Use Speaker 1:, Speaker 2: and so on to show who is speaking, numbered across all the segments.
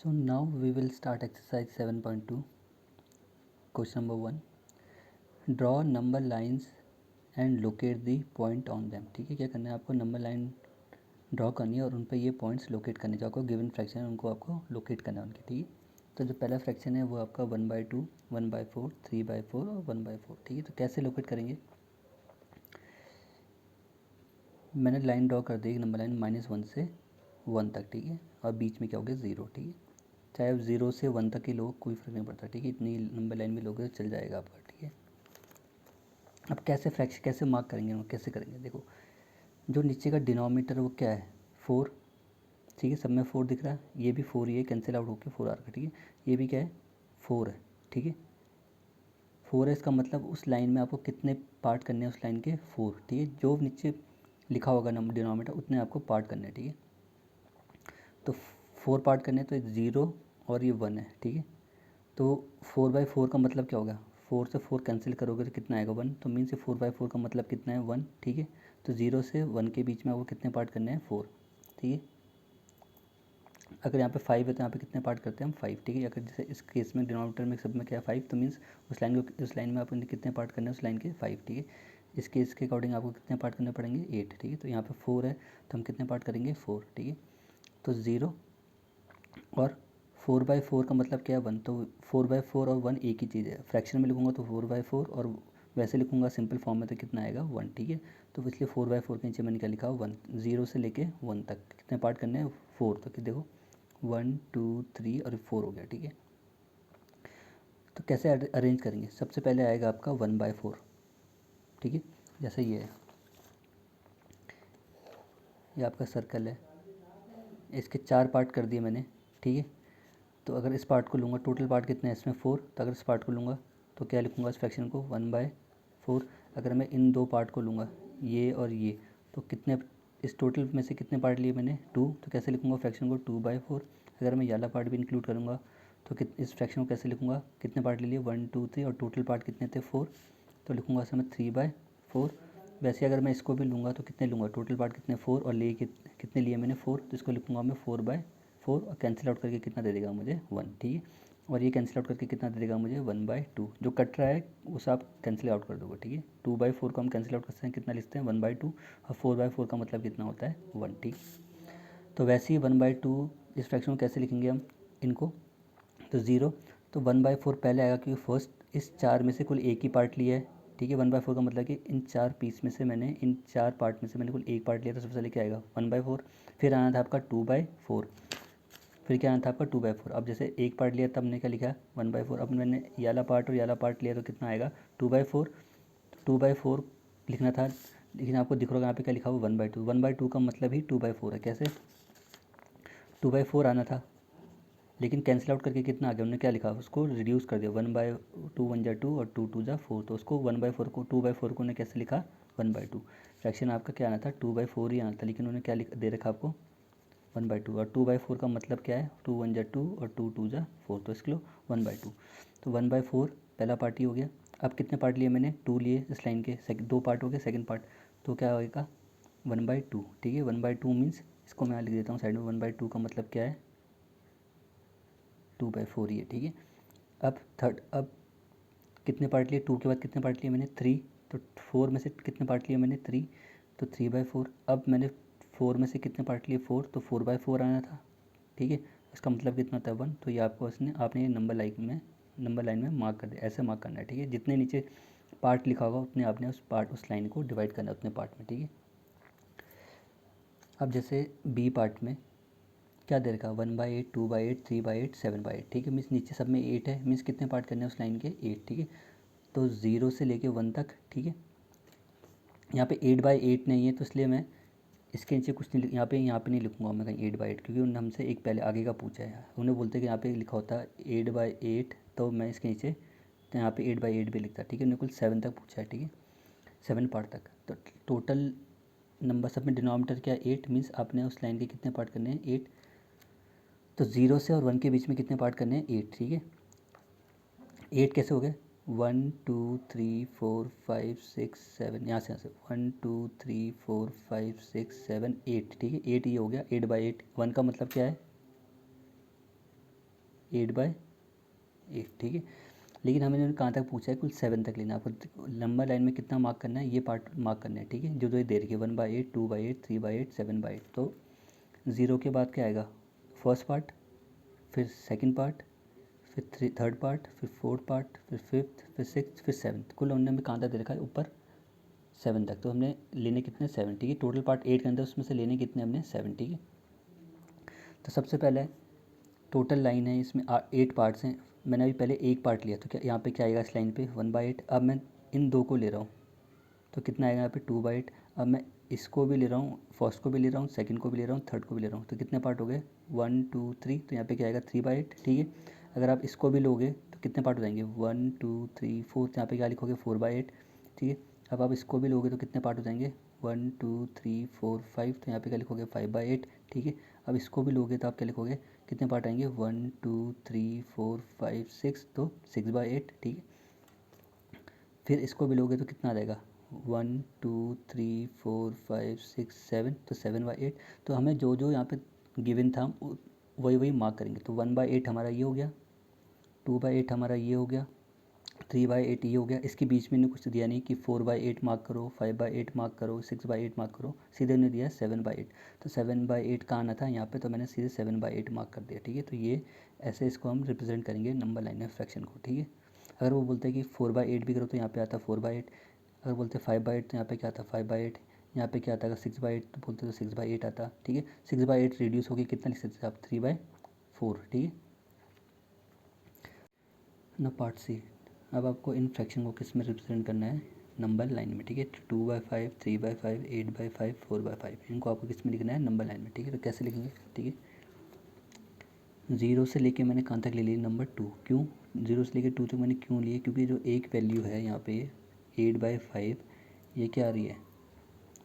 Speaker 1: So now we will start exercise 7.2. Question number 1. Draw number lines and locate the point on them. ठीक है, क्या करना है आपको? नंबर लाइन ड्रॉ करनी है और उन पर ये पॉइंट्स लोकेट करने जो आपको गिवन फ्रैक्शन है उनको आपको लोकेट करना है उनके। ठीक है, तो जो पहला फ्रैक्शन है वो आपका 1/2, 1/4, 3/4 और 1/4। ठीक है, तो कैसे लोकेट करेंगे? मैंने लाइन ड्रॉ कर दी, नंबर लाइन -1 से 1 तक। ठीक है, और बीच में क्या हो गया? 0। ठीक है, चाहे आप 0 से 1 तक ही लो, कोई फ़र्क नहीं पड़ता। ठीक है, इतनी नंबर लाइन में लोगे तो चल जाएगा आपका। ठीक है, अब कैसे फ्रैक्शन कैसे मार्क करेंगे हम, कैसे करेंगे? देखो, जो नीचे का डिनोमीटर वो क्या है? 4। ठीक है, सब में 4 दिख रहा है, ये भी 4 ही है, कैंसिल आउट होकर 4 आ रहा है। ठीक है, ये भी क्या है? 4 है। ठीक है, 4 है, इसका मतलब उस लाइन में आपको कितने पार्ट करने हैं? उस लाइन के 4। ठीक है, जो नीचे लिखा होगा नंबर डिनोमीटर उतने आपको पार्ट करने हैं। ठीक है, तो 4 पार्ट करने हैं, तो 0 और ये 1 है। ठीक है, तो 4/4 का मतलब क्या होगा? 4 से 4 कैंसिल करोगे तो कितना आएगा? 1। तो मीन से 4/4 का मतलब कितना है? 1। ठीक है, तो 0 से 1 के बीच में आपको कितने पार्ट करने हैं? 4। ठीक है, अगर यहाँ पे 5 है तो यहाँ पे कितने पार्ट करते हैं हम? 5। ठीक है, अगर जैसे इस केस में डिनोमिनेटर में सब में क्या है? 5, तो मीन्स उस लाइन में आपको कितने पार्ट करने हैं? उस लाइन के 5। ठीक है, इस केस के अकॉर्डिंग आपको कितने पार्ट करने पड़ेंगे? 8। ठीक है, तो यहाँ पे 4 है तो हम कितने पार्ट करेंगे? 4। ठीक है, तो 0 और 4/4 का मतलब क्या है? 1। तो 4/4 और 1 एक ही चीज़ है। फ्रैक्शन में लिखूँगा तो 4/4 और वैसे लिखूँगा सिंपल फॉर्म में तो कितना आएगा? 1। ठीक है, तो इसलिए 4/4 के नीचे मैंने क्या लिखा? 1। 0 से लेके 1 तक कितने पार्ट करने हैं? 4। तो कि देखो 1 2 3 और 4 हो गया। ठीक है, तो कैसे अरेंज करेंगे? सबसे पहले आएगा आपका 1/4। ठीक है, जैसे ये है, ये आपका सर्कल है, इसके 4 पार्ट कर दिए मैंने। ठीक है, तो अगर इस पार्ट को लूँगा, टोटल पार्ट कितने हैं इसमें? 4। तो अगर इस पार्ट को लूँगा तो क्या लिखूँगा इस फ्रैक्शन को? 1/4। अगर मैं इन दो पार्ट को लूँगा, ये और ये, तो कितने, इस टोटल में से कितने पार्ट लिए मैंने? 2। तो कैसे लिखूँगा फ्रैक्शन को? 2/4। अगर मैं ये वाला पार्ट भी इंक्लूड करूँगा तो इस फ्रैक्शन को कैसे लिखूँगा? कितने पार्ट ले लिए? 1 2 3 और टोटल पार्ट कितने थे? 4। तो लिखूँगा इसमें 3/4। वैसे अगर मैं इसको भी लूँगा तो कितने लूँगा? टोटल पार्ट कितने? 4 और लिए कितने लिए मैंने? 4। तो इसको लिखूँगा मैं 4/4 और कैंसिल आउट करके कितना दे देगा मुझे? 1। ठीक है, और ये कैंसिल आउट करके कितना दे देगा मुझे? 1/2। जो कट रहा है उसे आप कैंसिल आउट कर दोगे। ठीक है, 2/4 को हम कैंसिल आउट करते हैं, कितना लिखते हैं? 1/2। और 4/4 का मतलब कितना होता है? 1। ठीक, तो वैसे ही 1/2 इस फ्रैक्शन को कैसे लिखेंगे हम इनको? तो 0, तो 1/4 पहले आएगा क्योंकि फर्स्ट इस 4 में से कुल एक ही पार्ट लिया है। ठीक है, 1/4 का मतलब कि इन 4 पीस में से मैंने, इन 4 पार्ट में से मैंने कुल एक पार्ट लिया, तो सबसे पहले क्या आएगा? 1/4। फिर आना था आपका 2/4, फिर क्या आना था आपका? 2/4। अब जैसे एक पार्ट लिया तब मैंने क्या लिखा? 1/4। अब मैंने ये वाला पार्ट और ये वाला पार्ट लिया तो कितना आएगा? 2/4। 2/4 लिखना था, लेकिन आपको दिख रहा होगा यहाँ पे क्या लिखा हुआ? 1/2। 1/2 का मतलब ही 2/4 है। कैसे? 2/4 आना था, लेकिन कैंसिल आउट करके कितना आ गया? उन्होंने क्या लिखा? उसको रिड्यूस कर दिया। 1/2 1 जा 2 और 2 2 जा 4। तो उसको 1/4 को 2/4 को उन्होंने कैसे लिखा? 1/2। फ्रैक्शन आपका क्या आना था? 2/4 ही आना था, लेकिन उन्होंने क्या दे रखा आपको? 1/2। और 2/4 का मतलब क्या है? 2 1 जा 2 और 2 2 जा 4। तो इसके लिए 1/2। तो 1/4 पहला पार्ट ही हो गया। अब कितने पार्ट लिए मैंने? 2 लिए इस लाइन के, दो पार्ट हो गए। सेकंड पार्ट तो क्या होगा? 1/2। ठीक है, 1/2 मीन्स, इसको मैं लिख देता हूँ साइड में। 1/2 का मतलब क्या है? 2/4 ही है। ठीक है, अब कितने पार्ट लिए? 2 के बाद कितने पार्ट लिए मैंने? 3। तो 4 में से कितने पार्ट लिए मैंने? 3। तो 3/4। अब मैंने 4 में से कितने पार्ट लिए? 4। तो 4/4 आना था। ठीक है, इसका मतलब कितना था? 1। तो ये आपको आपने ये नंबर लाइन में मार्क कर दिया। ऐसे मार्क करना है। ठीक है, जितने नीचे पार्ट लिखा होगा उतने आपने उस लाइन को डिवाइड करना है उतने पार्ट में। ठीक है, अब जैसे बी पार्ट में क्या दे रखा? 1/8 2/8 3/8 7/8। ठीक है, मीन्स नीचे सब में 8 है, मीन्स कितने पार्ट करने हैं उस लाइन के? 8। ठीक है, तो 0 से लेके 1 तक। ठीक है, यहाँ पे 8/8 नहीं है तो इसलिए मैं इसके नीचे कुछ नहीं, यहाँ पे नहीं लिखूँगा मैं कहीं 8/8, क्योंकि उन्होंने हमसे एक पहले आगे का पूछा है। उन्हें बोलते कि यहाँ पे लिखा होता है 8/8, तो मैं इसके नीचे तो यहाँ पे 8/8 भी लिखता। ठीक है, उन्होंने कुल 7 तक पूछा है। ठीक है, 7 पार्ट तक। तो टोटल नंबर सब में डिनोमिनेटर क्या है? 8। मीन्स आपने उस लाइन के कितने पार्ट करने हैं? 8। तो 0 से और 1 के बीच में कितने पार्ट करने हैं? 8। ठीक है, 8 कैसे हो गए? 1 2 3 4 5 6 7, यहाँ से 1 2 3 4 5 6 7 8। ठीक है, 8 ये हो गया। 8/8 1 का मतलब क्या है? 8/8, ठीक है। लेकिन हमें इन्होंने कहाँ तक पूछा है, कुल 7 तक लेना है आपको। नंबर लाइन में कितना मार्क करना है, ये पार्ट मार्क करना है, ठीक है, जो ये दे रही है 1/8, 2/8, 3/8, 7/8। तो 0 के बाद क्या आएगा, फर्स्ट पार्ट, फिर सेकंड पार्ट, फिर थर्ड पार्ट, फिर फोर्थ पार्ट, फिर फिफ्थ, फिर सिक्स्थ, फिर सेवन्थ। कुल हमने हमें कहाँ तक दे रखा है, ऊपर 7 तक। तो हमने लेने कितने, 7, ठीक है। टोटल पार्ट 8 के अंदर उसमें से लेने कितने हमने, 7, ठीक है। तो सबसे पहले टोटल लाइन है, इसमें 8 पार्ट्स हैं। मैंने अभी पहले एक पार्ट लिया, तो क्या यहाँ पे क्या आएगा इस लाइन पे, 1/8। अब मैं इन दो को ले रहा हूँ, तो कितना आएगा यहाँ पे, 2/8। अब मैं इसको भी ले रहा हूँ, फर्स्ट को भी ले रहा हूँ, सेकंड को भी ले रहा हूँ, थर्ड को भी ले रहा हूँ, तो कितने पार्ट हो गए, 1 2 3। तो यहाँ पे क्या आएगा, 3/8, ठीक है। अगर आप इसको भी लोगे तो कितने पार्ट हो जाएंगे, 1 2 3 4। यहाँ पे क्या लिखोगे, 4/8, ठीक है। अब आप इसको भी लोगे तो कितने पार्ट हो जाएंगे, 1 2 3 4 5। तो यहाँ पे क्या लिखोगे, 5/8, ठीक है। अब इसको भी लोगे तो आप क्या लिखोगे, कितने पार्ट आएंगे, 1 2 3 4 5 6, तो 6/8, ठीक है। फिर इसको भी लोगे तो कितना आ जाएगा, 1 2 3 4 5 6 7, तो 7/8। तो हमें जो जो यहाँ पे गिवन था वही वही मार्क करेंगे। तो 1/8 हमारा ये हो गया, 2/8 हमारा ये हो गया, 3/8 ये हो गया। इसके बीच में इन्हें कुछ दिया नहीं कि 4/8 मार्क करो, 5/8 मार्क करो, 6/8 मार्क करो, सीधे उन्हें दिया 7/8। तो 7/8 कहाँ आना था यहाँ पे, तो मैंने सीधे 7/8 मार्क कर दिया, ठीक है। तो ये ऐसे इसको हम रिप्रेजेंट करेंगे नंबर लाइन में फ्रैक्शन को, ठीक है। अगर वो बोलते हैं कि 4/8 भी करो तो यहाँ पे आता 4/8। अगर बोलते 5/8 तो यहाँ पे क्या आता, 5/8। यहाँ पे क्या आता है, 6/8 तो बोलते तो 6/8 आता, ठीक है। 6/8 रिड्यूस होगी, कितना लिख सकते थे आप, 3/4, ठीक है ना। पार्ट सी, अब आपको इन फ्रैक्शन को किस में रिप्रेजेंट करना है, नंबर लाइन में, ठीक है। 2/5, 3/5, 8/5, 4/5, इनको आपको किस में लिखना है, नंबर लाइन में, ठीक है। तो कैसे लिखेंगे, ठीक है। 0 से लेके मैंने कहाँ तक ले लिया, नंबर 2। क्यों 0 से लेके 2 तक मैंने क्यों लिए, क्योंकि जो एक वैल्यू है यहाँ पे 8/5, ये क्या आ रही है,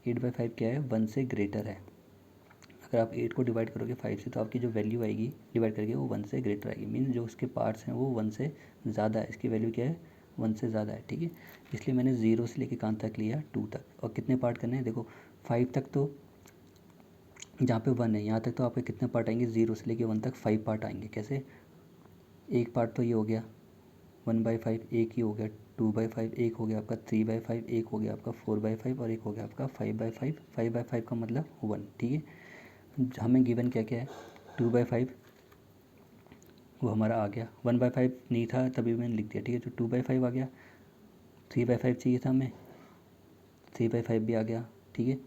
Speaker 1: 8/5 क्या है, 1 से ग्रेटर है। अगर आप 8 को डिवाइड करोगे 5 से, तो आपकी जो वैल्यू आएगी डिवाइड करके वो 1 से ग्रेटर आएगी। मीन जो उसके पार्ट्स हैं वो 1 से ज़्यादा है, इसकी वैल्यू क्या है, 1 से ज़्यादा है, ठीक है। इसलिए मैंने 0 से लेके कहाँ तक लिया, 2 तक। और कितने पार्ट करने हैं, देखो 5 तक, तो जहाँ पे 1 है यहाँ तक तो आपके कितने पार्ट आएंगे, 0 से लेके 1 तक 5 पार्ट आएंगे। कैसे, एक पार्ट तो ये हो गया 1/5, एक ही हो गया 2/5, एक हो गया आपका 3/5, एक हो गया आपका 4/5, और एक हो गया आपका 5/5। 5/5 का मतलब 1, ठीक है। हमें गिवन क्या क्या है, 2/5 वो हमारा आ गया, 1/5 नहीं था तभी मैंने लिख दिया, ठीक है। तो 2/5 आ गया, 3/5 चाहिए था हमें, 3/5 भी आ गया, ठीक है।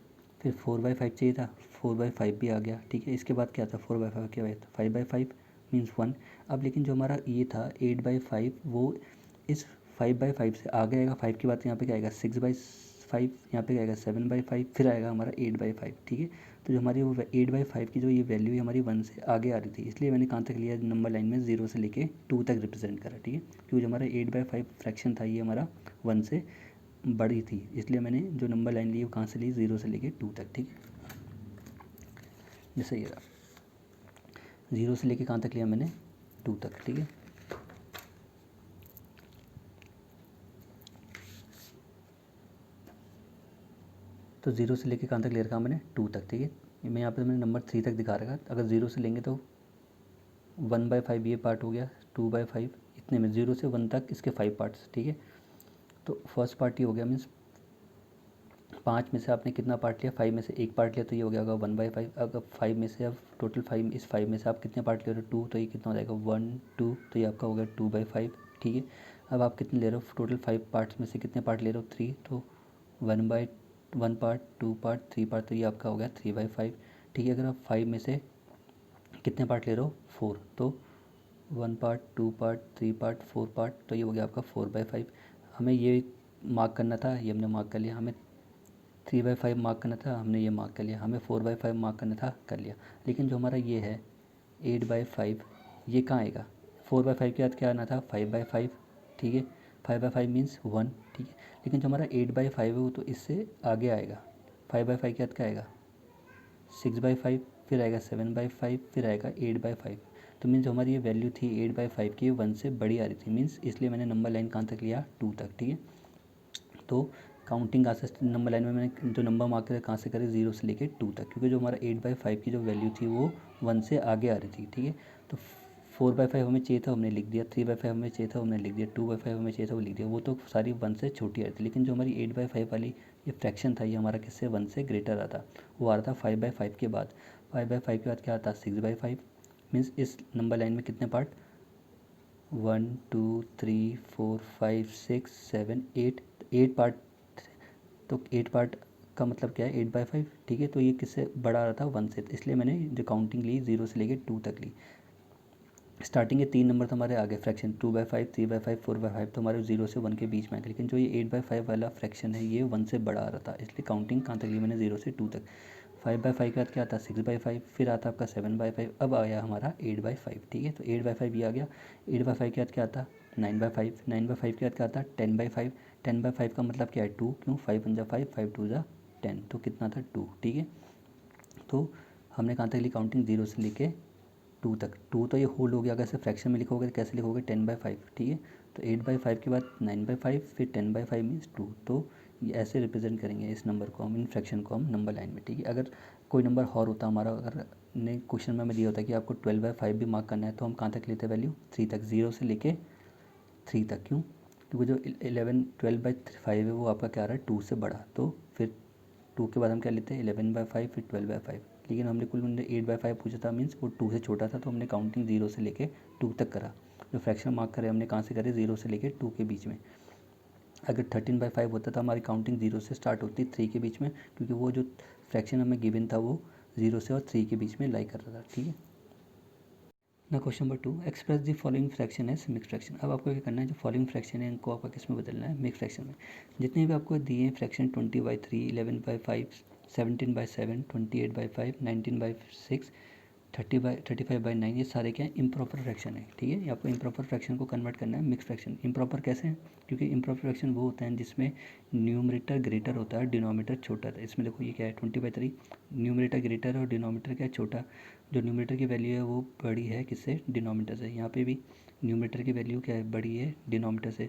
Speaker 1: फिर 4/5 चाहिए था, 4/5 भी आ गया, ठीक है। इसके बाद क्या था, 4/5 के बाद 5/5 मीन्स 1। अब लेकिन जो हमारा ये था 8/5, वो इस 5/5 से आगे आएगा। 5 के बाद यहाँ पे क्या आएगा, 6/5, यहाँ पे क्या आएगा 7/5, फिर आएगा हमारा 8/5, ठीक है। तो जो हमारी वो 8/5 की जो ये वैल्यू है हमारी 1 से आगे आ रही थी, इसलिए मैंने कहाँ तक लिया, नंबर लाइन में 0 से लेके 2 तक रिप्रेजेंट करा, ठीक है। क्योंकि जो हमारा 8/5 फ्रैक्शन था ये हमारा 1 से बड़ी थी, इसलिए मैंने जो नंबर लाइन ली वो कहाँ से ली, 0 से लेके 2 तक, ठीक है। जैसे ये रहा, 0 से लेके कहाँ तक लिया मैंने, 2 तक, ठीक है। तो 0 से लेके कहाँ तक ले रखा मैंने, 2 तक, ठीक है। मैं यहाँ पे मैंने नंबर 3 तक दिखा रखा। अगर 0 से लेंगे तो 1/5 ये पार्ट हो गया, 2/5, इतने में 0 से 1 तक इसके 5 पार्ट्स, ठीक है। तो फर्स्ट पार्ट ये हो गया, मीन्स 5 में से आपने कितना पार्ट लिया, 5 में से एक पार्ट लिया, तो ये हो गया होगा 1/5। अगर 5 में से अब टोटल 5, इस 5 में से आप कितने पार्ट ले रहे हो, 2, तो ये कितना हो जाएगा 1 2, तो ये आपका हो गया 2/5, ठीक है। अब आप कितने ले रहे हो, टोटल 5 पार्ट्स में से कितने पार्ट ले रहे हो, 3, तो 1 पार्ट, 2 पार्ट, 3 पार्ट, तो ये आपका हो गया 3/5, ठीक है। अगर आप 5 में से कितने पार्ट ले रहे हो, 4, तो 1 पार्ट, 2 पार्ट, 3 पार्ट, 4 पार्ट, तो ये हो गया आपका 4/5। हमें ये मार्क करना था, ये हमने मार्क कर लिया। हमें 3/5 मार्क करना था, हमने ये मार्क कर लिया। हमें 4/5 मार्क करना था, कर लिया। लेकिन जो हमारा ये है 8/5, ये कहाँ आएगा, 4/5 के बाद क्या आना था, 5/5, ठीक है। 5/5 मीन्स 1, ठीक है। लेकिन जो हमारा 8/5 है वो तो इससे आगे आएगा। 5/5 के बाद क्या आएगा, 6/5, फिर आएगा 7/5, फिर आएगा 8/5। तो मीन्स जो हमारी ये वैल्यू थी 8/5 की, 1 से बड़ी आ रही थी, मीन्स इसलिए मैंने नंबर लाइन कहाँ तक लिया, 2 तक, ठीक है। तो काउंटिंग कहाँ से, नंबर लाइन में मैंने जो नंबर मार्क करे कहाँ से करे, 0 से लेके 2 तक, क्योंकि जो हमारा 8/5 की जो वैल्यू थी वो 1 से आगे आ रही थी, ठीक है। तो 4/5 हमें चाहिए था, हमने लिख दिया। 3/5 हमें चाहिए था, हमने लिख दिया। 2/5 हमें चाहिए था, वो लिख दिया। वो तो सारी 1 से छोटी आ रही थी, लेकिन जो हमारी 8/5 वाली ये फ्रैक्शन था, ये हमारा किससे 1 से ग्रेटर आता, वो आ रहा था 5/5 के बाद। 5/5 के बाद क्या आता, 6/5। मीन्स इस नंबर लाइन में कितने पार्ट, 1 2 3 4 5 6 7 8, 8 पार्ट। तो 8 पार्ट का मतलब क्या है, 8/5, ठीक है। तो ये किससे बड़ा आ रहा था, 1 से, तो इसलिए मैंने जो काउंटिंग ली 0 से लेके 2 तक ली। स्टार्टिंग के 3 नंबर तो हमारे आगे फ्रैक्शन 2/5 3/5 4/5, तो हमारे 0 से 1 के बीच में आए। लेकिन जो ये 8/5 वाला फ्रैक्शन है, ये 1 से बड़ा आ रहा था, इसलिए काउंटिंग कहाँ तक ली मैंने, 0 से 2 तक। 5/5 के बाद क्या आता है, 6/5, फिर आता आपका 7/5, अब आया हमारा 8/5, ठीक है। तो 8/5 ये आ गया। 8/5 के बाद क्या आता, 9/5, 9/5 के बाद क्या आता, 10/5। 10/5 का मतलब क्या है, 2, क्यों, 5 1 जा 5, 5 2 जा 10, तो कितना था, 2, ठीक है। तो हमने कहाँ तक ली काउंटिंग, 0 से लेके 2 तक। 2 तो ये होल हो गया, अगर इसे फ्रैक्शन में लिखोगे तो कैसे लिखोगे, 10/5, ठीक है। तो 8/5 के बाद 9/5, फिर 10/5 मीन्स 2। तो ये ऐसे रिप्रेजेंट करेंगे इस नंबर को हम, इन फ्रैक्शन को हम नंबर लाइन में, ठीक है। अगर कोई नंबर और होता हमारा, अगर ने क्वेश्चन में हमें दिया होता कि आपको 12/5 भी मार्क करना है, तो हम कहाँ तक लेते वैल्यू, 3 तक, 0 से लेके 3 तक। क्यों, क्योंकि जो 12/5 है वो आपका क्या आ रहा है, 2 से बड़ा। तो फिर 2 के बाद हम क्या लेते हैं, 11/5, फिर 12/5। लेकिन हमने कुल हमने 8/5 पूछा था, मीन्स वो 2 से छोटा था, तो हमने काउंटिंग 0 से लेके 2 तक करा। जो फ्रैक्शन मार्क करे हमने कहाँ से करे, 0 से लेके 2 के बीच में। अगर 13/5 होता था, हमारी काउंटिंग 0 से स्टार्ट होती 3 के बीच में, क्योंकि वो जो फ्रैक्शन हमें गिवन था वो 0 से और 3 के बीच में लाई कर रहा था, ठीक है ना। Question number 2, express the following fraction as mix fraction. अब आपको क्या करना है, जो फॉलोइंग फ्रैक्शन है इनको आपको किस में बदलना है, मिक्स फ्रैक्शन में। जितने भी आपको दिए हैं फ्रैक्शन, 20/3, 11/5, 17/7, 28/5, 19/6, 35/9, ये सारे क्या है, इम्प्रॉपर फ्रैक्शन है, ठीक है। ये आपको इम्प्रॉपर फ्रैक्शन को कन्वर्ट करना है मिक्स फ्रैक्शन। इम्प्रॉपर कैसे है, क्योंकि इम्प्रॉपर फ्रैक्शन वो होता है जिसमें न्यूमरेटर ग्रेटर होता है, डिनोमिनेटर छोटा है। इसमें देखो ये क्या है, 20/3, न्यूमरेटर ग्रेटर और डिनोमिनेटर क्या है, छोटा। जो न्यूमरेटर की वैल्यू है वो बड़ी है किससे, डिनोमिनेटर से। यहाँ पे भी न्यूमरेटर की वैल्यू क्या है, बड़ी है डिनोमिनेटर से।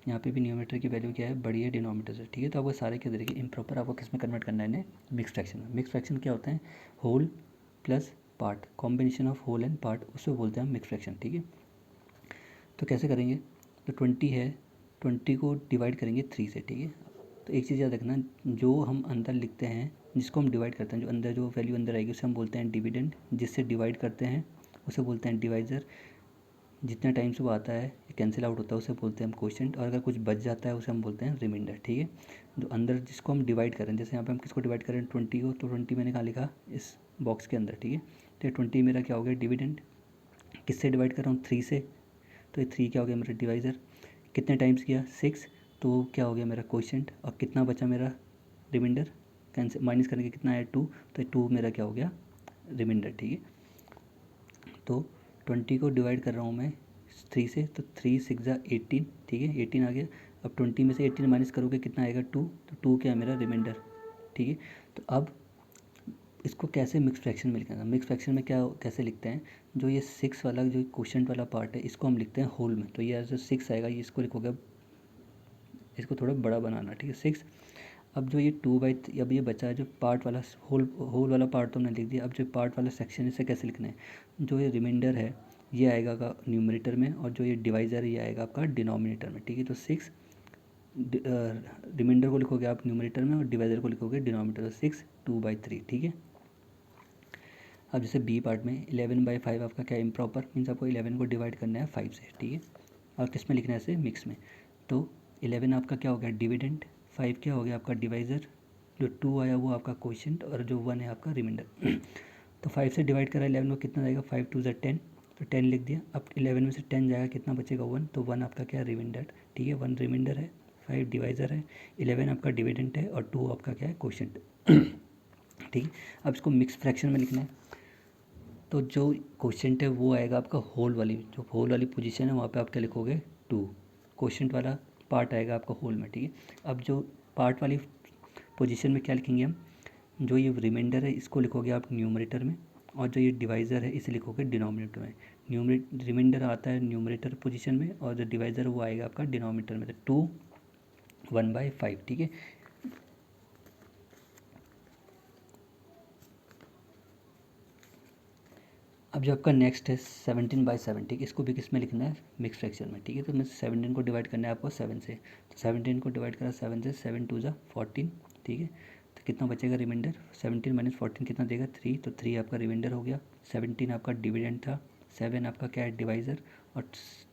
Speaker 1: यहाँ पे भी न्यूमरेटर की वैल्यू क्या है, बड़ी है डिनोमिनेटर से, ठीक है। तो आपको सारे के देखिए इम्प्रॉपर आपको किस में कन्वर्ट करना है इन्हें, मिक्स फ्रैक्शन में। मिक्स फ्रैक्शन क्या होता है, whole plus part, combination of whole and part, उसको बोलते हैं हम मिक्स फ्रैक्शन, ठीक है। तो कैसे करेंगे, तो 20 है, 20 को डिवाइड करेंगे 3 से, ठीक है। तो एक चीज़ याद रखना, जो हम अंदर लिखते हैं, जिसको हम डिवाइड करते हैं, जो अंदर जो वैल्यू अंदर आएगी उसे हम बोलते हैं डिविडेंड। जिससे डिवाइड करते हैं उसे बोलते हैं डिवाइज़र। जितने टाइम से वो आता है कैंसिल आउट होता है उसे बोलते हैं हम क्वोशिएंट। और अगर कुछ बच जाता है उसे हम बोलते हैं रिमाइंडर, ठीक है। जो अंदर जिसको हम डिवाइड करें, जैसे यहाँ पे हम किसको डिवाइड करें, 20 को, तो 20 मैंने कहाँ लिखा, इस बॉक्स के अंदर, ठीक है। तो 20 मेरा क्या हो गया, डिविडेंड। किससे डिवाइड कर रहा हूँ, 3 से, तो ये 3 क्या हो गया मेरा डिवाइज़र। कितने टाइम्स किया, 6, तो क्या हो गया मेरा क्वोशिएंट। और कितना बचा मेरा रिमाइंडर, कैंसिल माइनस करने के कितना आया, 2, तो 2 मेरा क्या हो गया, रिमाइंडर, ठीक है। तो 20 को डिवाइड कर रहा हूँ मैं 3 से, तो 3 6 जा 18, ठीक है, 18 आ गया। अब 20 में से 18 माइनस करोगे कितना आएगा, 2, तो 2 क्या है मेरा रिमाइंडर, ठीक है। तो अब इसको कैसे मिक्स फ्रैक्शन में लिखना, मिक्स फ्रैक्शन में क्या कैसे लिखते हैं, जो ये 6 वाला जो क्वोशिएंट वाला पार्ट है इसको हम लिखते हैं होल में। तो ये जो 6 आएगा ये इसको लिखोगे, इसको थोड़ा बड़ा बनाना, ठीक है, 6। अब जो ये 2/, अब ये बचा है जो पार्ट वाला, होल होल वाला पार्ट तो हमने लिख दिया। अब जो पार्ट वाला सेक्शन इसे कैसे लिखना है, जो ये रिमाइंडर है ये आएगा का न्यूमरेटर में, और जो ये डिवाइज़र है ये आएगा आपका डिनोमिनेटर में, ठीक है। तो 6 रिमाइंडर को लिखोगे आप न्यूमरेटर में और डिवाइज़र को लिखोगे डिनोमिनेटर में, 6 2/3, ठीक है। अब जैसे बी पार्ट में 11/5 आपका क्या इम्प्रॉपर, मीन्स आपको 11 को डिवाइड करना है 5 से, ठीक है। और किस में लिखना है इसे, मिक्स में। तो 11 आपका क्या हो गया डिविडेंड, 5 क्या हो गया आपका डिवाइज़र, जो 2 आया वो आपका क्वोशिएंट, और जो 1 है आपका रिमाइंडर। तो 5 से डिवाइड करा 11 को कितना जाएगा, 5 2 ज़ा 10, तो 10 लिख दिया। अब 11 में से 10 जाएगा कितना बचेगा, 1, तो 1 आपका क्या रिमाइंडर, ठीक है। 1 रिमाइंडर है, 5 डिवाइज़र है, 11 आपका डिविडेंड है, और 2 आपका क्या है क्वोशिएंट, ठीक है। अब इसको मिक्स फ्रैक्शन में लिखना है, तो जो क्वोशिएंट है वो आएगा आपका होल वाली, जो होल वाली पोजीशन है वहाँ पे आप क्या लिखोगे, 2, क्वोशिएंट वाला पार्ट आएगा आपका होल में, ठीक है। अब जो पार्ट वाली पोजीशन में क्या लिखेंगे हम, जो ये रिमाइंडर है इसको लिखोगे आप न्यूमरेटर में, और जो ये डिवाइज़र है इसे लिखोगे डिनोमिनेटर में। रिमाइंडर आता है न्यूमरेटर पोजीशन में, और जो डिवाइज़र वो आएगा आपका डिनोमिनेटर में, तो 2 1/5, ठीक है। अब जो आपका नेक्स्ट है 17/7, ठीक है, इसको भी किस में लिखना है, मिक्स फ्रैक्शन में, ठीक है। तो मैं 17 को डिवाइड करना है आपको 7 से, तो 17 को डिवाइड करा 7 से, 7 2 ज़ा 14, ठीक है। तो कितना बचेगा रिमाइंडर, 17 माइनस 14 कितना देगा 3, तो 3 आपका रिमाइंडर हो गया। 17 आपका डिविडेंड था, 7 आपका क्या है डिवाइज़र, और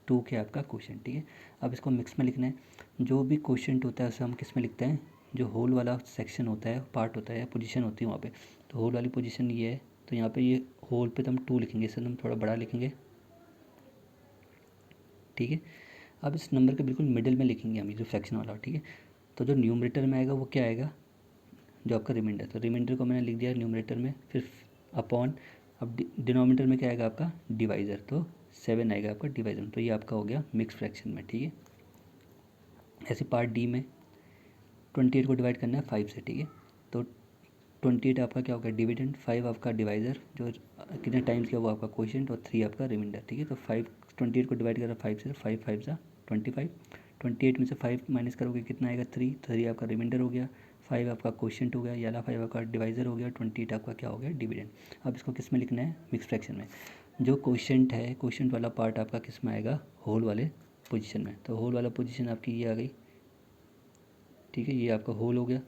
Speaker 1: 2 क्या आपका क्वोशिएंट, ठीक है। अब इसको मिक्स में लिखना है। जो भी क्वोशिएंट होता है उसे हम किस में लिखते हैं, जो होल वाला सेक्शन होता है, पार्ट होता है, पोजीशन होती है वहाँ पे, तो होल वाली पोजीशन ये है, तो यहाँ पे ये होल पे तो हम 2 लिखेंगे, इसे हम थोड़ा बड़ा लिखेंगे, ठीक है। अब इस नंबर के बिल्कुल मिडिल में लिखेंगे हम ये जो फ्रैक्शन वाला, ठीक है। तो जो न्यूमरेटर में आएगा वो क्या आएगा, जो आपका रिमाइंडर, तो रिमाइंडर को मैंने लिख दिया न्यूमरेटर में, फिर अपॉन, अब डिनोमिनेटर में क्या आएगा आपका डिवाइज़र, तो 7 आएगा आपका डिवाइज़र में, तो ये आपका हो गया मिक्स फ्रैक्शन में, ठीक है। ऐसे पार्ट डी में 28 को डिवाइड करना है 5 से, ठीक है। तो 28 आपका क्या होगा डिविडेंड, 5 आपका डिवाइज़र, जो कितने टाइम्स किया वो आपका क्वोशिएंट, और 3 आपका रिमाइंडर, ठीक है। तो 28 को डिवाइड करा 5 से, 5 5 सा 25, 28 में से 5 माइनस करोगे कितना आएगा 3, 3 आपका रिमाइंडर हो गया, 5 आपका क्वोशिएंट हो गया, याला 5 आपका डिवाइज़र हो गया, 28 आपका क्या हो गया डिविडेंड। अब इसको किस में लिखना है, मिक्स फ्रैक्शन में। जो क्वोशिएंट है, क्वोशिएंट वाला पार्ट आपका किस में आएगा, होल वाले पोजीशन में, तो होल वाला पोजीशन आपकी ये आ गई, ठीक है। ये आपका होल हो गया,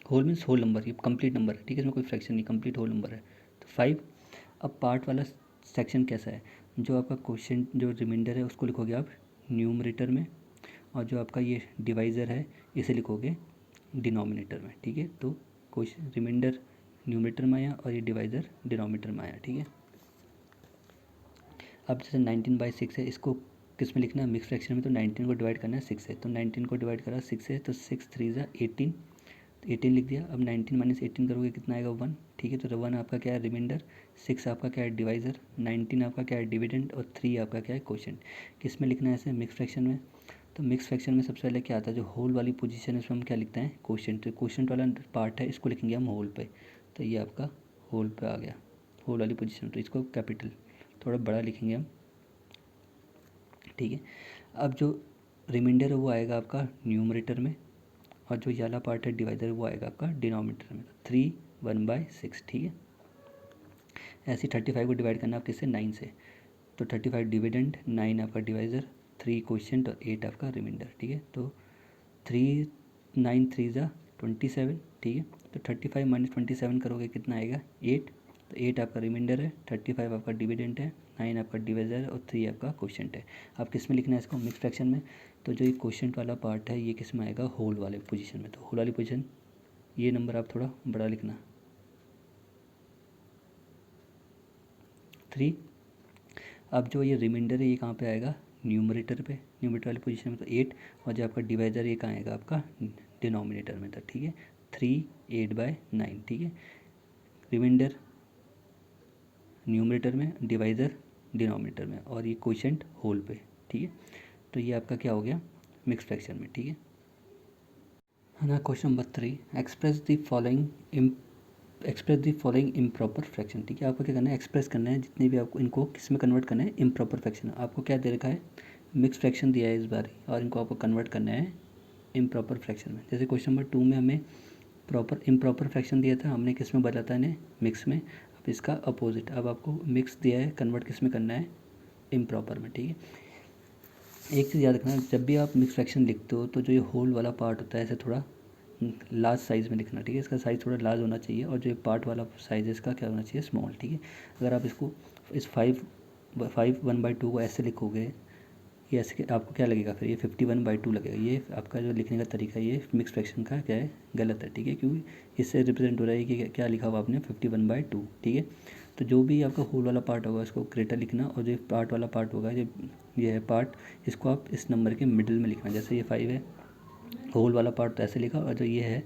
Speaker 1: होल मीन्स होल नंबर, ये कंप्लीट नंबर है, ठीक है, इसमें कोई फ्रैक्शन नहीं, कंप्लीट होल नंबर है, तो 5। अब पार्ट वाला सेक्शन कैसा है, जो आपका क्वोशिएंट जो रिमाइंडर है उसको लिखोगे आप न्यूमरेटर में, और जो आपका ये डिवाइज़र है इसे लिखोगे डिनोमिनेटर में, ठीक है। तो क्वोशिएंट रिमाइंडर न्यूमरेटर में आया और ये डिवाइज़र डिनोमिनेटर में आया, ठीक है। अब जैसे 19/6 है, इसको किस में लिखना है, मिक्स फ्रैक्शन में, तो 19 को डिवाइड करना है 6 से, तो 19 को डिवाइड करा 6 से, तो 6 3 ज़ा 18, 18 लिख दिया। अब 19 माइनस 18 करोगे कितना आएगा 1, ठीक है। तो 1 आपका क्या है रिमाइंडर, 6 आपका क्या है डिवाइज़र, 19 आपका क्या है डिविडेंड, और 3 आपका क्या है क्वोशिएंट। किस में लिखना है ऐसे, मिक्स फ्रैक्शन में। तो मिक्स फ्रैक्शन में सबसे पहले क्या आता है, जो होल वाली पोजीशन है उसमें हम क्या लिखते हैं क्वोशिएंट, तो क्वोशिएंट वाला पार्ट है इसको लिखेंगे हम होल पे, तो ये आपका होल पे आ गया, होल वाली पोजीशन, तो इसको कैपिटल थोड़ा बड़ा लिखेंगे हम, ठीक है। अब जो रिमाइंडर है वो आएगा आपका न्यूमरेटर में, और जो वाला पार्ट है डिवाइज़र वो आएगा आपका डिनोमिनेटर में, 3 1/6, ठीक है। ऐसे 35 को डिवाइड करना आप किससे, 9 से, तो 35 डिविडेंड, 9 आपका डिवाइज़र, 3 क्वोशिएंट और 8 आपका रिमाइंडर, ठीक है। तो 3 9 3 ज़ा 27, ठीक है। तो 35 माइनस 27 करोगे कितना आएगा 8, तो 8 आपका रिमाइंडर है, 35 आपका डिविडेंड है, 9 आपका डिवाइज़र है, और 3 आपका क्वोशिएंट है। आप किस में लिखना है इसको, मिक्स फ्रैक्शन में। तो जो ये क्वोशिएंट वाला पार्ट है ये किस में आएगा, होल वाले पोजीशन में, तो होल वाली पोजीशन ये नंबर आप थोड़ा बड़ा लिखना 3। अब जो ये रिमाइंडर है ये कहाँ पे आएगा, न्यूमरेटर पे, न्यूमरेटर वाली पोजीशन में, तो 8, और जो आपका डिवाइज़र ये कहाँ आएगा आपका डिनोमिनेटर में, तो ठीक है 3 8/9, ठीक है। रिमाइंडर न्यूमरेटर में, डिवाइज़र डिनोमिनेटर में, और ये क्वोशिएंट होल पे, ठीक है। तो ये आपका क्या हो गया मिक्स फ्रैक्शन में, ठीक है ना। Question number 3, express the following improper fraction, ठीक है। आपको क्या करना है, एक्सप्रेस करना है जितने भी आपको इनको किस में कन्वर्ट करना है, इम्प्रॉपर फ्रैक्शन। आपको क्या दे रखा है, मिक्स फ्रैक्शन दिया है इस बार, और इनको आपको कन्वर्ट करना है इम्प्रॉपर फ्रैक्शन में। जैसे क्वेश्चन नंबर 2 में हमें इम्प्रॉपर फ्रैक्शन दिया था, हमने किस में बदला था इन्हें, मिक्स में। अब इसका अपोजिट, अब आपको मिक्स दिया है, कन्वर्ट किस में करना है, इम्प्रॉपर में, ठीक है। एक चीज़ याद रखना, जब भी आप मिक्स फ्रैक्शन लिखते हो तो जो ये होल वाला पार्ट होता है ऐसे थोड़ा लार्ज साइज़ में लिखना, ठीक है। इसका साइज़ थोड़ा लार्ज होना चाहिए, और जो पार्ट वाला साइज़ है इसका क्या होना चाहिए, स्मॉल, ठीक है। अगर आप इसको इस 5 1/2 को ऐसे लिखोगे, ये ऐसे आपको क्या लगेगा, फिर ये 51/2 लगेगा। ये आपका जो लिखने का तरीका ये मिक्स फ्रैक्शन का क्या है, गलत है, ठीक है, क्योंकि इससे रिप्रेजेंट हो रहा है कि क्या लिखा हुआ आपने 51/2, ठीक है। तो जो भी आपका होल वाला पार्ट होगा इसको ग्रेटर लिखना, और जो पार्ट वाला पार्ट होगा ये है पार्ट, इसको आप इस नंबर के मिडिल में लिखना। जैसे ये 5 है, होल वाला पार्ट तो ऐसे लिखा, और जो ये है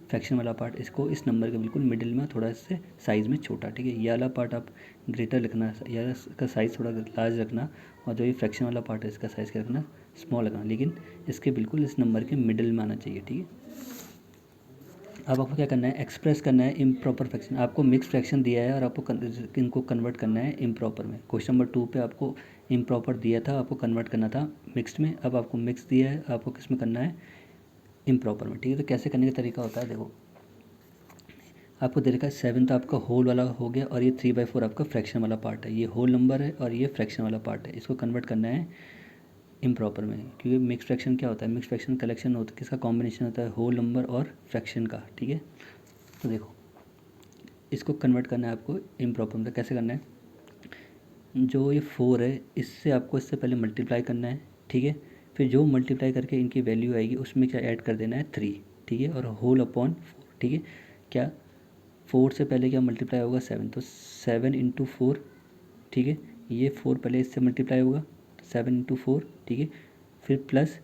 Speaker 1: फ्रैक्शन वाला पार्ट इसको इस नंबर के बिल्कुल मिडिल में, थोड़ा इससे साइज़ में छोटा, ठीक है। ये वाला पार्ट आप ग्रेटर लिखना, या इसका साइज़ थोड़ा लार्ज रखना, और जो ये फ्रैक्शन वाला पार्ट है इसका साइज़ क्या रखना, स्मॉल रखना, लेकिन इसके बिल्कुल इस नंबर के मिडिल में आना चाहिए, ठीक है। अब आपको क्या करना है, एक्सप्रेस करना है इम्प्रॉपर फ्रैक्शन। आपको मिक्स फ्रैक्शन दिया है और आपको इनको कन्वर्ट करना है इम्प्रॉपर में। क्वेश्चन नंबर 2 पे आपको इम्प्रॉपर दिया था, आपको कन्वर्ट करना था मिक्स्ड में। अब आपको मिक्स दिया है, आपको किस में करना है, इम्प्रॉपर में, ठीक है। तो कैसे करने का तरीका होता है, देखो आपको दे रखा है 7 तो आपका होल वाला हो गया, और ये 3/4 आपका फ्रैक्शन वाला पार्ट है। ये होल नंबर है और ये फ्रैक्शन वाला पार्ट है। इसको कन्वर्ट करना है इम्प्रॉपर में, क्योंकि मिक्स फ्रैक्शन क्या होता है, मिक्स फ्रैक्शन कलेक्शन होता है, किसका कॉम्बिनेशन होता है, होल नंबर और फ्रैक्शन का। ठीक है, तो देखो इसको कन्वर्ट करना है आपको इम्प्रॉपर में। कैसे करना है, जो ये 4 है इससे आपको इससे पहले मल्टीप्लाई करना है। ठीक है, फिर जो मल्टीप्लाई करके इनकी वैल्यू आएगी उसमें क्या ऐड कर देना है 3। ठीक है, और होल अपॉन 4। ठीक है, क्या 4 से पहले क्या मल्टीप्लाई होगा 7, तो 7 इंटू 4। ठीक है, ये 4 पहले इससे मल्टीप्लाई होगा, 7 इंटू 4। ठीक है, फिर प्लस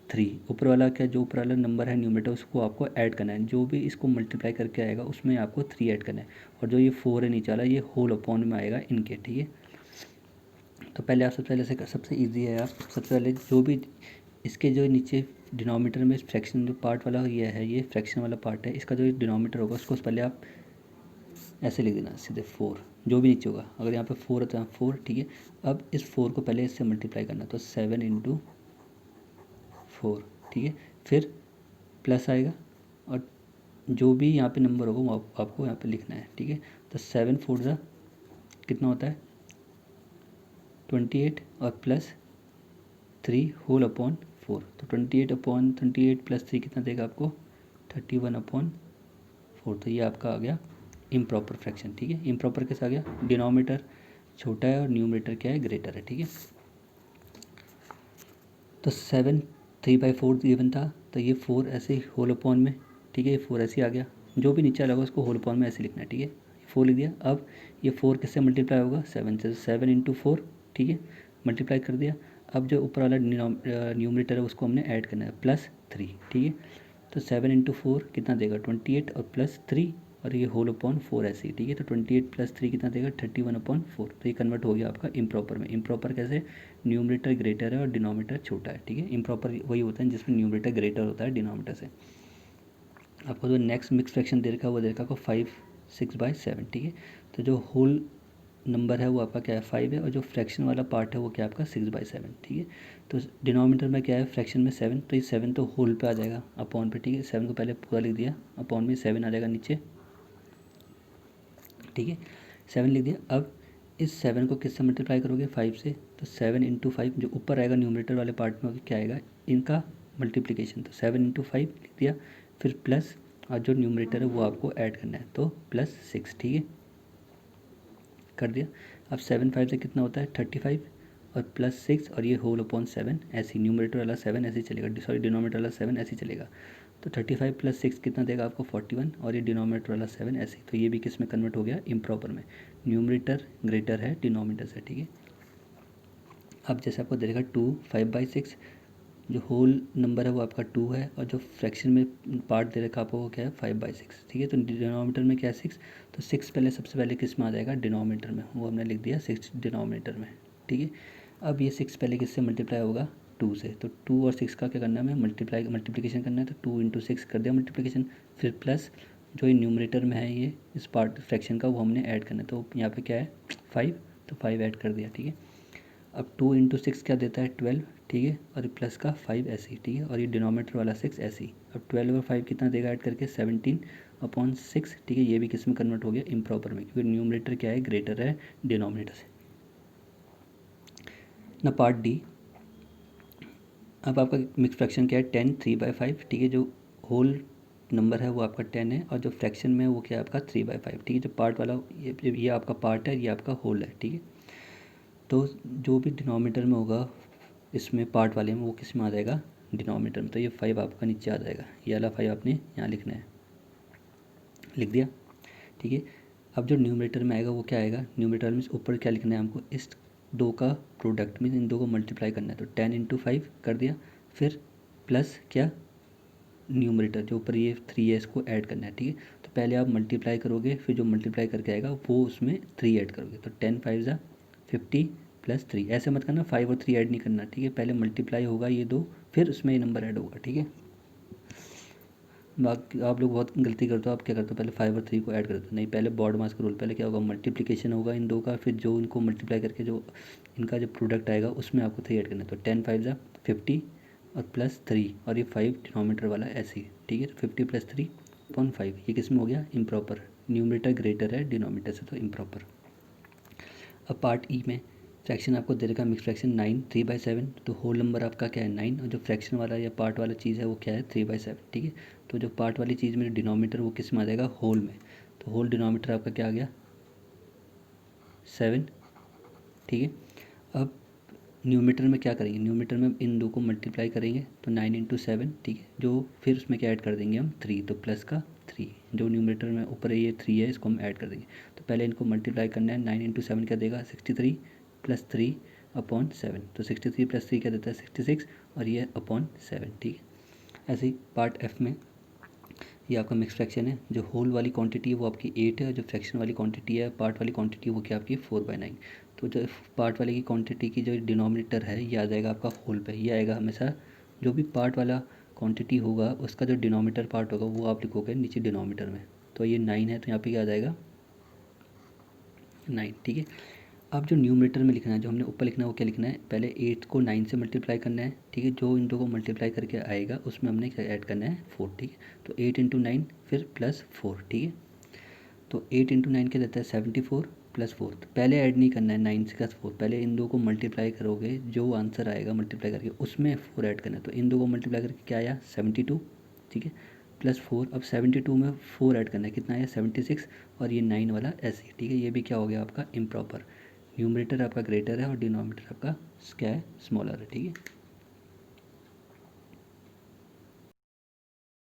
Speaker 1: 3 ऊपर वाला, क्या जो ऊपर वाला नंबर है न्यूमरेटर उसको आपको ऐड करना है। जो भी इसको मल्टीप्लाई करके आएगा उसमें आपको 3 ऐड करना है, और जो ये 4 है नीचे वाला ये होल अपॉन में आएगा इनके। ठीक है, तो पहले आप सबसे पहले से सबसे ईजी है, आप सबसे पहले जो भी इसके जो नीचे डिनोमीटर में फ्रैक्शन जो पार्ट वाला ये है, ये फ्रैक्शन वाला पार्ट है, इसका जो डिनोमीटर होगा उसको पहले आप ऐसे लिख देना सीधे 4, जो भी नीचे होगा। अगर यहाँ पे 4 है तो यहाँ 4। ठीक है, अब इस 4 को पहले इससे मल्टीप्लाई करना, तो 7 इंटू 4। ठीक है, फिर प्लस आएगा, और जो भी यहाँ पे नंबर होगा वो आपको यहाँ पे लिखना है। ठीक है, तो 7 4 ज़ा कितना होता है 28, और प्लस 3 होल अपॉन 4, तो 28 अपॉन 28 प्लस 3 कितना देगा आपको 31 अपॉन 4। तो ये आपका आ गया इम्प्रॉपर फ्रैक्शन। ठीक है, इम्प्रॉपर कैसे आ गया, डिनोमीटर छोटा है और न्यूमरेटर क्या है ग्रेटर है। ठीक है, तो 7 3/4 गिवन था, तो ये 4 ऐसे ही होल अपॉन में। ठीक है, ये 4 ऐसे ही आ गया, जो भी नीचे लगा उसको होल अपॉन में ऐसे लिखना है। ठीक है, 4 लिख दिया। अब ये 4 किससे मल्टीप्लाई होगा 7 से, 7 इंटू 4। ठीक है, मल्टीप्लाई कर दिया। अब जो ऊपर वाला न्यूमरेटर है उसको हमने ऐड करना है +3। ठीक है, तो 7 इंटू 4 कितना देगा 28, और प्लस 3, और ये होल अपॉन 4 ऐसे ही। ठीक है, तो 28 प्लस 3 कितना देगा 31 अपॉन 4। तो ये कन्वर्ट हो गया आपका इम्प्रॉपर में। इम्प्रॉपर कैसे, न्यूमरेटर ग्रेटर है और डिनोमीटर छोटा है। ठीक है, इम्प्रॉपर वही होता है जिसमें न्यूमरेटर ग्रेटर होता है डिनोमीटर से। आपको जो नेक्स्ट मिक्स फ्रैक्शन दे रखा है वो दे रखा है आपको 5 6/7। ठीक है, तो जो होल नंबर है वो आपका क्या है 5 है, और जो फ्रैक्शन वाला पार्ट है वो क्या है आपका 6/7। ठीक है, तो डिनोमीटर में क्या है फ्रैक्शन में 7, तो ये 7 तो होल पे आ जाएगा अपॉन पे। ठीक है, 7 को पहले पूरा लिख दिया, अपॉन में 7 आ जाएगा नीचे। ठीक है, 7 लिख दिया। अब इस 7 को किससे मल्टीप्लाई करोगे 5 से, तो 7 इंटू 5 जो ऊपर आएगा न्यूमरेटर वाले पार्ट में क्या आएगा इनका मल्टीप्लिकेशन, तो 7 इंटू 5 लिख दिया, फिर प्लस, और जो न्यूमरेटर है वो आपको ऐड करना है, तो +6। ठीक है, कर दिया। अब 7 5 से कितना होता है 35, और +6, और ये होल अपॉन 7 ऐसे न्यूमरेटर वाला 7 ऐसे ही चलेगा, सॉरी डिनोमीटर वाला 7 ऐसे ही चलेगा। तो 35 + 6 कितना देगा आपको 41, और ये डिनोमीटर वाला 7 ऐसे ही। तो ये भी किस में कन्वर्ट हो गया इम्प्रॉपर में, न्यूमरेटर ग्रेटर है डिनोमीटर से। ठीक है, अब जैसे आपको देगा 2 5/6, जो होल नंबर है वो आपका 2 है, और जो फ्रैक्शन में पार्ट दे रखा आपको वो क्या है 5/6। ठीक है, तो डिनोमीटर में क्या है 6, तो 6 पहले सबसे पहले किस में आ जाएगा डिनोमीटर में, वो हमने लिख दिया 6 डिनोमीटर में। ठीक है, अब ये 6 पहले किससे मल्टीप्लाई होगा 2 से, तो 2 और 6 का क्या करना है हमें मल्टीप्लिकेशन करना है, तो 2 इंटू 6 कर दिया मल्टीप्लिकेशन, फिर प्लस जो ये न्यूमरेटर में है ये इस पार्ट फ्रैक्शन का वो हमने ऐड करना है, तो यहाँ पे क्या है 5, तो 5 ऐड कर दिया। ठीक है, अब 2 इंटू 6 क्या देता है 12। ठीक है, और प्लस का 5 ऐसे ही। ठीक है, और ये डिनोमीटर वाला 6 ऐसे ही। अब 12 और 5 कितना देगा ऐड करके 17/6। ठीक है, ये भी किस में कन्वर्ट हो गया इम्प्रॉपर में, क्योंकि न्यूमरेटर क्या है ग्रेटर है डिनोमिनेटर से। ना पार्ट डी, अब आपका मिक्स फ्रैक्शन क्या है 10 3/5। ठीक है, जो होल नंबर है वो आपका 10 है, और जो फ्रैक्शन में है वो क्या है आपका 3/5। ठीक है, जो पार्ट वाला ये आपका पार्ट है, ये आपका होल है। ठीक है, तो जो भी डिनोमीटर में होगा इसमें पार्ट वाले में वो किस में आ जाएगा डिनोमीटर में, तो ये 5 आपका नीचे आ जाएगा, ये वाला 5 आपने यहाँ लिखना है, लिख दिया। ठीक है, अब जो न्यूमरेटर में आएगा वो क्या आएगा, न्यूमरेटर में ऊपर क्या लिखना है हमको इस दो का प्रोडक्ट में इन दो को मल्टीप्लाई करना है, तो 10 इंटू 5 कर दिया, फिर प्लस क्या न्यूमरेटर जो ऊपर ये 3 है इसको ऐड करना है। ठीक है, तो पहले आप मल्टीप्लाई करोगे, फिर जो मल्टीप्लाई करके आएगा वो उसमें 3 ऐड करोगे, तो 10 5 ज़ा 50 + 3। ऐसे मत करना 5 और 3 ऐड नहीं करना। ठीक है, पहले मल्टीप्लाई होगा ये दो, फिर उसमें ये नंबर ऐड होगा। ठीक है, बाकी आप लोग बहुत गलती करते हो, आप क्या करते हो पहले 5 और 3 को ऐड करते हो, नहीं पहले बॉड मास का रूल, पहले क्या होगा मल्टीप्लिकेशन होगा इन दो का, फिर जो इनको मल्टीप्लाई करके जो इनका जो प्रोडक्ट आएगा उसमें आपको 3 ऐड करना है, तो 10 5 ज़ा 50 और +3, और ये 5 डिनोमीटर वाला ऐसे ही। ठीक है, तो 50 + 3/5 ये किस में हो गया इम्प्रॉपर। न्यूमरेटर ग्रेटर है डिनोमिनेटर से, तो इम्प्रॉपर। अब पार्ट ई में फ्रैक्शन आपको दे देगा मिक्स फ्रैक्शन 9 3/7, तो होल नंबर आपका क्या है 9, और जो फ्रैक्शन वाला या पार्ट वाला चीज़ है वो क्या है 3/7, ठीक है। तो जो पार्ट वाली चीज़ में डिनोमिनेटर वो किस में आ जाएगा, होल में, तो होल डिनोमिनेटर आपका क्या आ गया 7, ठीक है। अब न्यूमरेटर में क्या करेंगे, न्यूमरेटर में इन दो को मल्टीप्लाई करेंगे तो 9 × 7, ठीक है, जो फिर उसमें क्या ऐड कर देंगे हम 3, तो प्लस का 3, जो न्यूमरेटर में ऊपर ये 3 है इसको हम ऐड कर देंगे। तो पहले इनको मल्टीप्लाई करना है, 9 × 7 क्या देगा 63 + 3/7, तो 63 + 3 क्या देता है 66, और ये अपॉन 7, ठीक है। ऐसे ही पार्ट एफ में ये आपका मिक्स फ्रैक्शन है, जो होल वाली क्वांटिटी है वो आपकी 8 है, और जो फ्रैक्शन वाली क्वांटिटी है पार्ट वाली क्वांटिटी वो क्या आपकी 4/9। तो जो पार्ट वाले की क्वांटिटी की जो डिनोमिनेटर है ये आ जाएगा आपका होल पे, ये आएगा हमेशा, जो भी पार्ट वाला क्वांटिटी होगा उसका जो डिनोमिनेटर पार्ट होगा वो आप लिखोगे नीचे डिनोमिनेटर में। तो ये 9 है तो यहाँ पे क्या आ जाएगा 9, ठीक है। अब जो न्यूमरेटर में लिखना है, जो हमने ऊपर लिखना है वो क्या लिखना है, पहले 8 को 9 से मल्टीप्लाई करना है, ठीक है, जो इन दो को मल्टीप्लाई करके आएगा उसमें हमने क्या ऐड करना है 4, ठीक है। तो 8 × 9 फिर +4, ठीक है। तो 8 × 9 क्या देता है 74 +4, तो पहले ऐड नहीं करना है 9 से का 4, पहले इन दो को मल्टीप्लाई करोगे, जो आंसर आएगा मल्टीप्लाई करके उसमें 4 ऐड करना है। तो इन दो को मल्टीप्लाई करके क्या आया 72, ठीक है, +4। अब 72 में 4 ऐड करना है, कितना आया 76, और ये 9 वाला ऐसे, ठीक है। ये भी क्या हो गया आपका इम्प्रॉपर, न्यूमरेटर आपका ग्रेटर है और डिनोमिनेटर आपका क्या है स्मॉलर है, ठीक है।